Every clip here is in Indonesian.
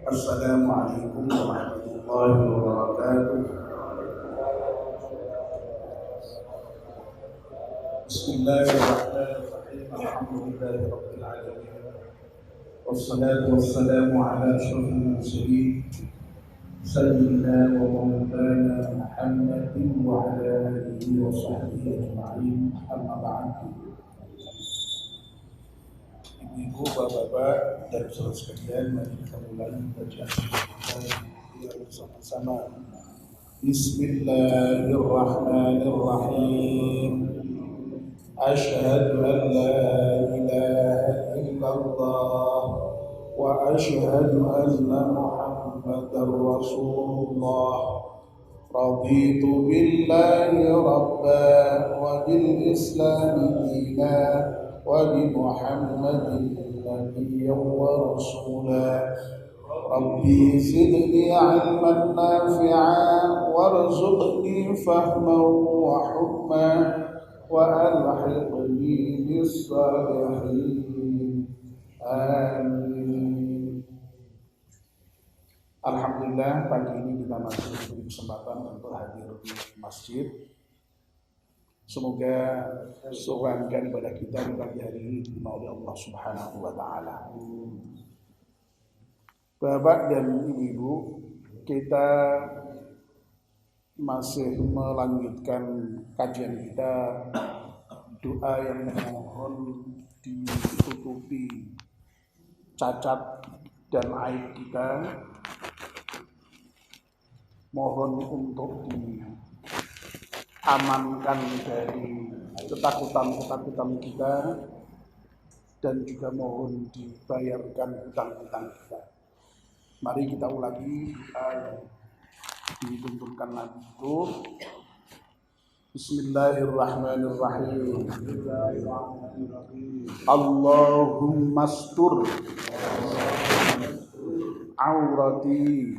Assalamualaikum warahmatullahi wabarakatuh. Bismillahirrahmanirrahim. Alhamdulillahirabbil alamin. Wassalatu wassalamu ala asyrofil mursalin sayyidina wa maulana Muhammadin wa ala alihi wa sahbihi ajma'in. Amma ba'd. Ibu, bapak-bapak, dan saudara sekalian, mari kita mulai bacaan kita bersama-sama. Bismillahirrahmanirrahim. Asyhadu an la ilaha illallah wa asyhadu anna Muhammadar Rasulullah. Raditu billahi rabban wa bil islami dinan wa bi Muhammadin nabiyyan wa rasula. Rabbi zidni ilman nafi'an warzuqni fahman wa hukman wa alhiqni bis salihin. Amin. Alhamdulillah, pagi ini kita masih diberi kesempatan untuk hadir di masjid. Semoga rangkaian ibadah kita di pagi hari ini diterima oleh Allah Subhanahu wa taala. Bapak dan Ibu, kita masih melanjutkan kajian kita, doa yang memohon ditutupi cacat dan aib kita, mohon untuk diamankan dari ketakutan-ketakutan kita, dan juga mohon dibayarkan hutang-hutang kita. Mari kita ulangi doa yang dituntunkan Nabi itu. Bismillahirrahmanirrahim. Allahumma astur aurati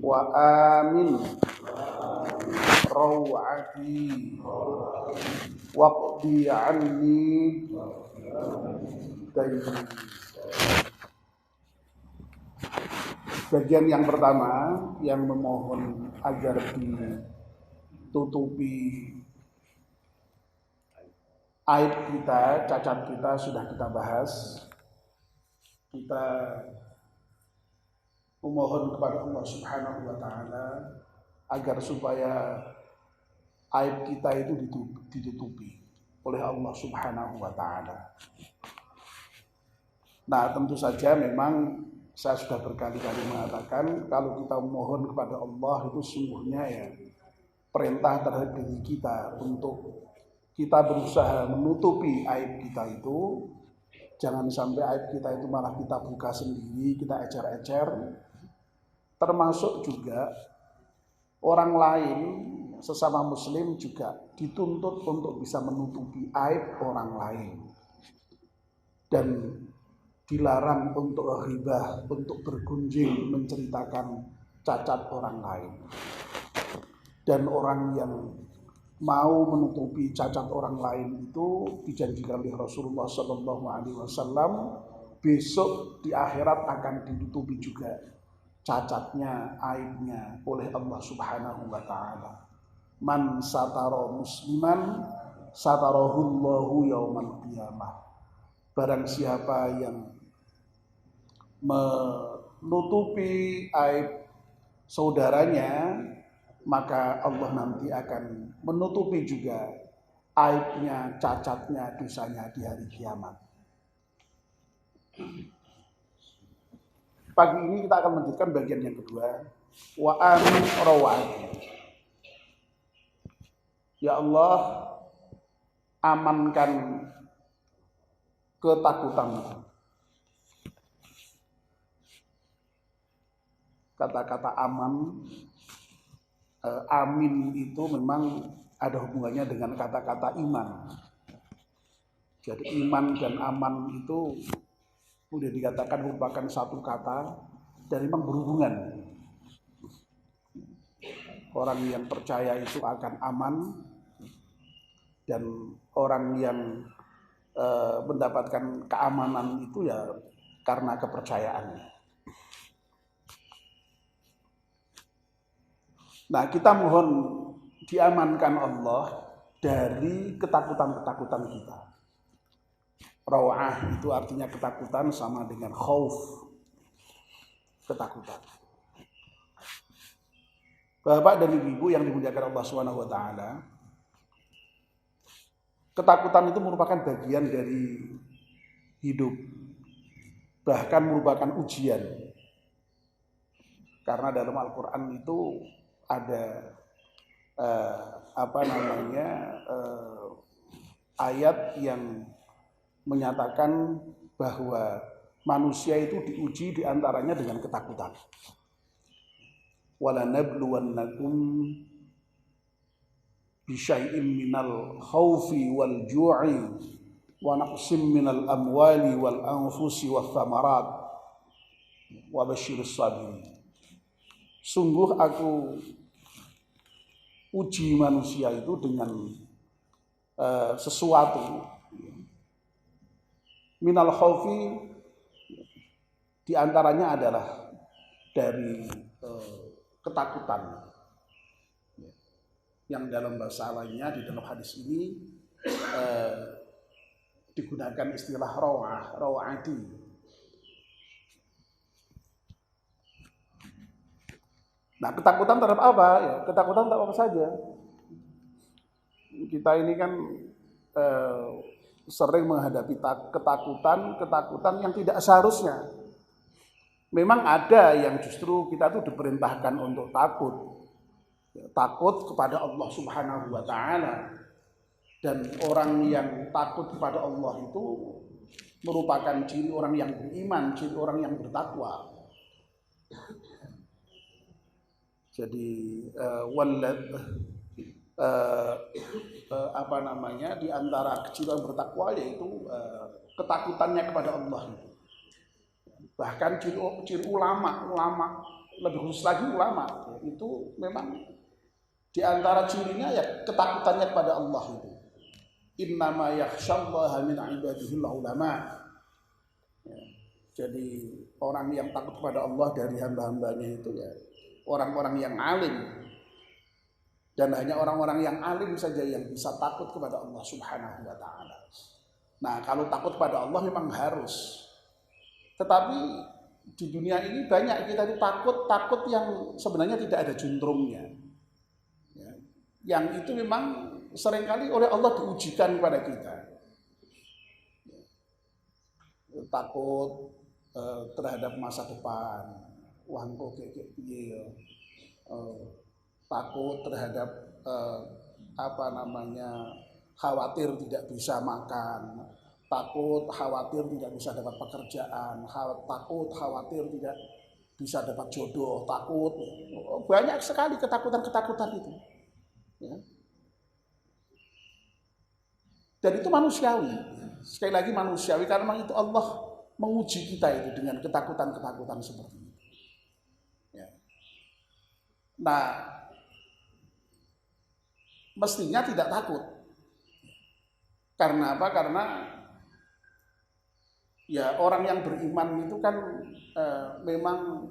wa amin rawati waqdi anni daini. Bagian yang pertama yang memohon agar ditutupi aib kita, cacat kita sudah kita bahas. Kita memohon kepada Allah Subhanahu wa taala agar supaya aib kita itu ditutupi oleh Allah Subhanahu wa taala. Nah, tentu saja memang saya sudah berkali-kali mengatakan kalau kita memohon kepada Allah itu sungguhnya ya perintah terhadap diri kita untuk kita berusaha menutupi aib kita itu. Jangan sampai aib kita itu malah kita buka sendiri, kita ecer-ecer. Termasuk juga orang lain, sesama muslim juga dituntut untuk bisa menutupi aib orang lain. Dan dilarang untuk ghibah, untuk bergunjing menceritakan cacat orang lain. Dan orang yang mau menutupi cacat orang lain itu dijanjikan oleh Rasulullah SAW besok di akhirat akan ditutupi juga cacatnya, aibnya oleh Allah Subhanahu wa taala. Man satara musliman satarahullahu yaumal qiyamah. Barang siapa yang menutupi aib saudaranya, maka Allah nanti akan menutupi juga aibnya, cacatnya, dosanya di hari kiamat. Pagi ini kita akan melanjutkan bagian yang kedua. Wa amin rawati. Ya Allah, amankan ketakutanmu. Kata-kata amin itu memang ada hubungannya dengan kata-kata iman. Jadi iman dan aman itu sudah dikatakan merupakan satu kata dan memang berhubungan. Orang yang percaya itu akan aman, dan orang yang mendapatkan keamanan itu ya karena kepercayaannya. Nah, kita mohon diamankan Allah dari ketakutan-ketakutan kita. Raw'ah itu artinya ketakutan sama dengan khauf, ketakutan. Bapak dan Ibu yang dimuliakan Allah Subhanahu wa taala, ketakutan itu merupakan bagian dari hidup, bahkan merupakan ujian. Karena dalam Al-Qur'an itu ada ayat yang menyatakan bahwa manusia itu diuji diantaranya dengan ketakutan. وَلَنَبْلُوَنَّكُمْ بِشَيْءٍ مِّنَ الْخَوْفِ وَالْجُوعِ وَنَقْصٍ مِّنَ الْأَمْوَالِ وَالْأَنفُسِ وَالثَّمَرَاتِ وَبَشِّرِ الصَّابِرِينَ. Sungguh aku uji manusia itu dengan sesuatu. Minal khaufi diantaranya adalah dari ketakutan, yang dalam bahasa lainnya di dalam hadis ini digunakan istilah raw'ati. Nah, ketakutan terhadap apa? Ya, ketakutan terhadap apa saja. Kita ini kan sering menghadapi ketakutan yang tidak seharusnya. Memang ada yang justru kita tuh diperintahkan untuk takut. Takut kepada Allah Subhanahu wa taala. Dan orang yang takut kepada Allah itu merupakan ciri orang yang beriman, ciri orang yang bertakwa. Jadi di antara ciri orang bertakwa yaitu ketakutannya kepada Allah. Bahkan ciri ulama lebih khusus lagi ulama itu memang di antara cirinya ya ketakutannya kepada Allah itu. Innama yakhsyallaha min ibadihil ulama. Jadi orang yang takut kepada Allah dari hamba-hambanya itu ya orang-orang yang alim. Dan hanya orang-orang yang alim saja yang bisa takut kepada Allah Subhanahu wa taala. Nah, kalau takut kepada Allah memang harus. Tetapi di dunia ini banyak kita itu takut yang sebenarnya tidak ada juntrungnya. Ya. Yang itu memang seringkali oleh Allah diujikan kepada kita. Ya. Takut terhadap masa depan. Wah, kok kayak piye. Takut terhadap khawatir tidak bisa makan. Takut, khawatir tidak bisa dapat pekerjaan, takut, khawatir tidak bisa dapat jodoh, takut. Banyak sekali ketakutan-ketakutan itu. Ya. Dan itu manusiawi. Sekali lagi manusiawi, karena memang itu Allah menguji kita itu dengan ketakutan-ketakutan seperti itu. Ya. Nah, mestinya tidak takut. Karena apa? Karena ya orang yang beriman itu kan memang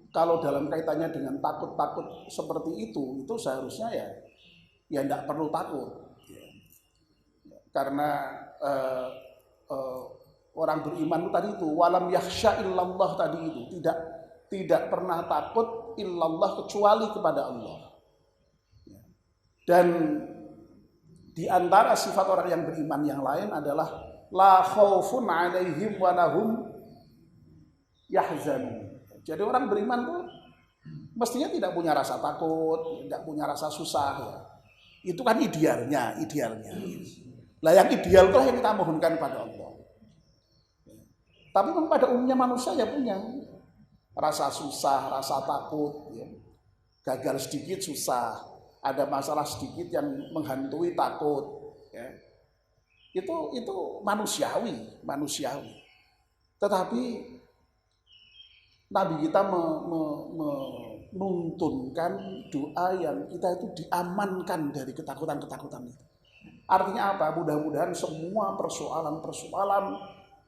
kalau dalam kaitannya dengan takut-takut seperti itu seharusnya ya tidak perlu takut. Karena orang beriman itu tadi itu walam yakhsha illallah tadi itu tidak pernah takut illallah kecuali kepada Allah. Dan di antara sifat orang yang beriman yang lain adalah la khaufun 'alaihim wa lahum yahzanun. Jadi orang beriman tuh mestinya tidak punya rasa takut, tidak punya rasa susah ya. Itu kan idealnya. Lah yang ideal itulah yang kita mohonkan pada Allah. Tapi memang pada umumnya manusia ya punya rasa susah, rasa takut ya. Gagal sedikit susah, ada masalah sedikit yang menghantui takut ya. Itu manusiawi. Tetapi Nabi kita menuntunkan doa yang kita itu diamankan dari ketakutan-ketakutan itu. Artinya apa? Mudah-mudahan semua persoalan-persoalan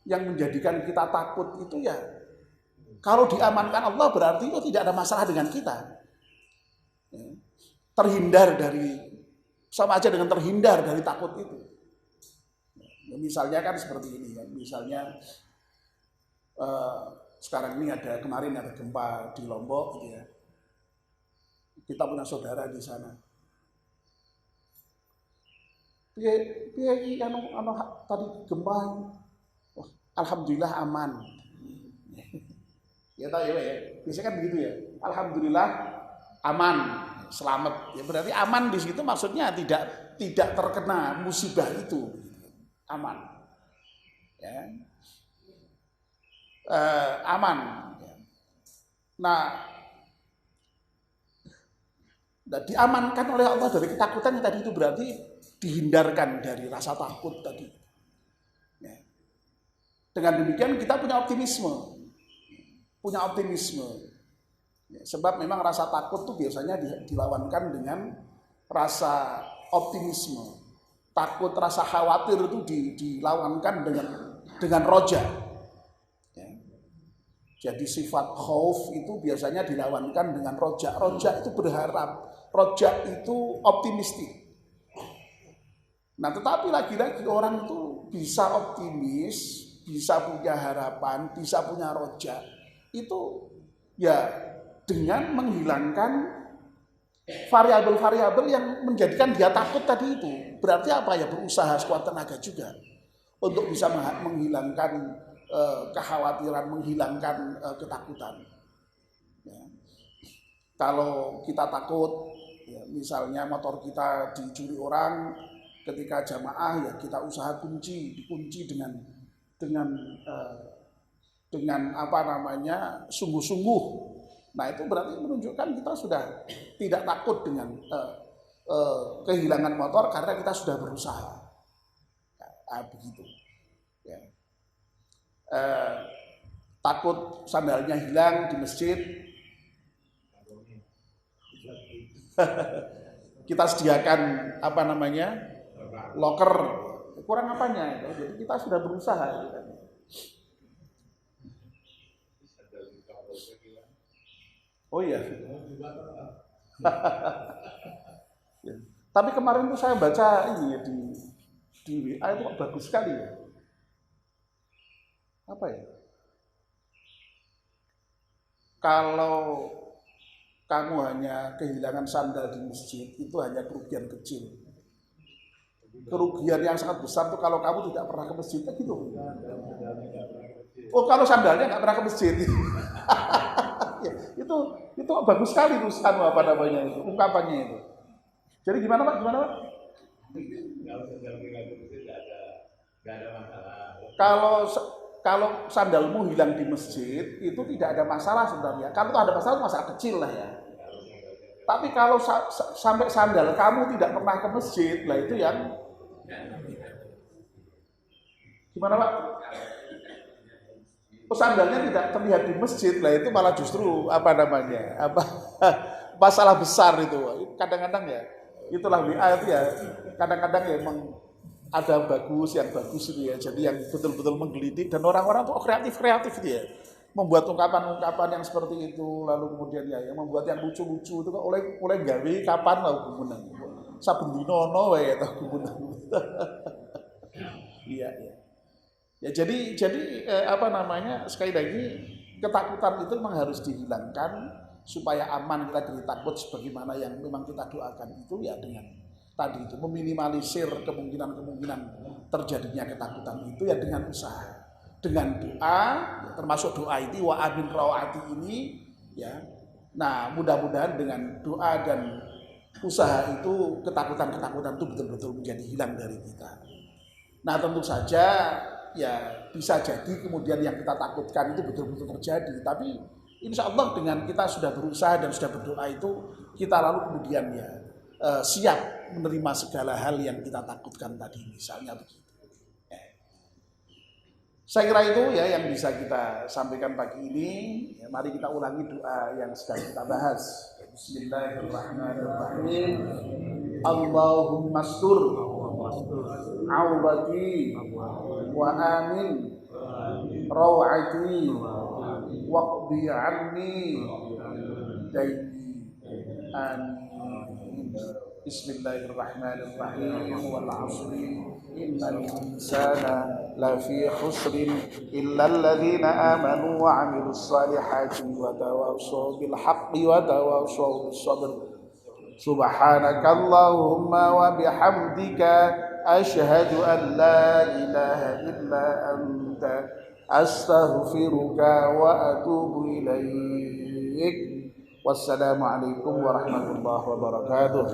yang menjadikan kita takut itu ya kalau diamankan Allah berarti itu tidak ada masalah dengan kita. terhindar dari, sama aja dengan terhindar dari takut itu. Misalnya kan seperti ini kan, misalnya sekarang ini kemarin ada gempa di Lombok gitu ya. Kita punya saudara di sana. Piye tadi gempa, wah, alhamdulillah aman. Ya tahu ya, biasanya kan begitu ya. Alhamdulillah aman, selamat. Ya berarti aman di situ maksudnya tidak terkena musibah itu. Aman. Ya. Aman. Nah, diamankan oleh Allah dari ketakutan yang tadi itu berarti dihindarkan dari rasa takut tadi. Ya. Dengan demikian kita punya optimisme. Ya, sebab memang rasa takut itu biasanya dilawankan dengan rasa optimisme. Takut, rasa khawatir itu dilawankan dengan roja. Ya. Jadi sifat khauf itu biasanya dilawankan dengan roja. Roja itu berharap, roja itu optimistik. Nah, tetapi lagi-lagi orang itu bisa optimis, bisa punya harapan, bisa punya roja. Itu ya dengan menghilangkan variabel-variabel yang menjadikan dia takut tadi itu. Berarti apa ya? Berusaha sekuat tenaga juga untuk bisa menghilangkan kekhawatiran, menghilangkan ketakutan. Ya. Kalau kita takut, ya, misalnya motor kita dicuri orang, ketika jamaah ya kita usaha dikunci dengan apa namanya sungguh-sungguh. Nah itu berarti menunjukkan kita sudah tidak takut dengan kehilangan motor karena kita sudah berusaha. Begitu. Ya. Takut sandalnya hilang di masjid, kita sediakan apa namanya locker, kurang apanya itu. Jadi kita sudah berusaha. Gitu. Oh iya. Ya. Tapi kemarin tuh saya baca ini ya di WA itu bagus sekali ya. Apa ya? Kalau kamu hanya kehilangan sandal di masjid itu hanya kerugian kecil. Kerugian yang sangat besar tuh kalau kamu tidak pernah ke masjid gitu. Oh kalau sandalnya nggak pernah ke masjid. Ya, itu bagus sekali tuh apa namanya itu ungkapannya itu. Jadi gimana Pak? Kalau sandalmu hilang di masjid itu tidak ada masalah sebenarnya. Kalau ada masalah kecil lah ya. Tapi kalau sampai sandal kamu tidak pernah ke masjid, lah itu yang gimana Pak? Sandalnya tidak terlihat di masjid, lah itu malah justru apa namanya masalah besar itu. Kadang-kadang ya itulah WA itu ya kadang-kadang ya emang ada yang bagus itu ya. Jadi yang betul-betul menggelitik dan orang-orang tuh kreatif dia membuat ungkapan-ungkapan yang seperti itu, lalu kemudian ya yang membuat yang lucu-lucu itu kok oleh gawe kapan lah hubungan saben dino ono wae ta hubungan. Iya. Ya jadi apa namanya sekali lagi ketakutan itu memang harus dihilangkan supaya aman kita dari takut sebagaimana yang memang kita doakan itu ya dengan tadi itu meminimalisir kemungkinan terjadinya ketakutan itu ya dengan usaha, dengan doa ya, termasuk doa itu wa amin rawati ini ya. Nah mudah-mudahan dengan doa dan usaha itu ketakutan itu betul-betul menjadi hilang dari kita. Nah tentu saja ya bisa jadi kemudian yang kita takutkan itu betul-betul terjadi, tapi insya Allah dengan kita sudah berusaha dan sudah berdoa itu kita lalu kemudian ya siap menerima segala hal yang kita takutkan tadi misalnya begitu. Saya kira itu ya yang bisa kita sampaikan pagi ini. Ya, mari kita ulangi doa yang sedang kita bahas. Bismillahirrahmanirrahim. Allahumma astur awbati wa amin rawati waqdi anni daini. Amin. Bismillahirrahmanirrahim. Wal 'asri innal insana lafi khusrin illa alladhina amanu wa 'amilus salihati wa tawassaw bil haqqi wa tawassaw bis sabr. Subhanakallahumma wa bihamdika asyhadu an la ilaha illa anta astaghfiruka wa atubu ilaik. Wassalamualaikum warahmatullahi wabarakatuh.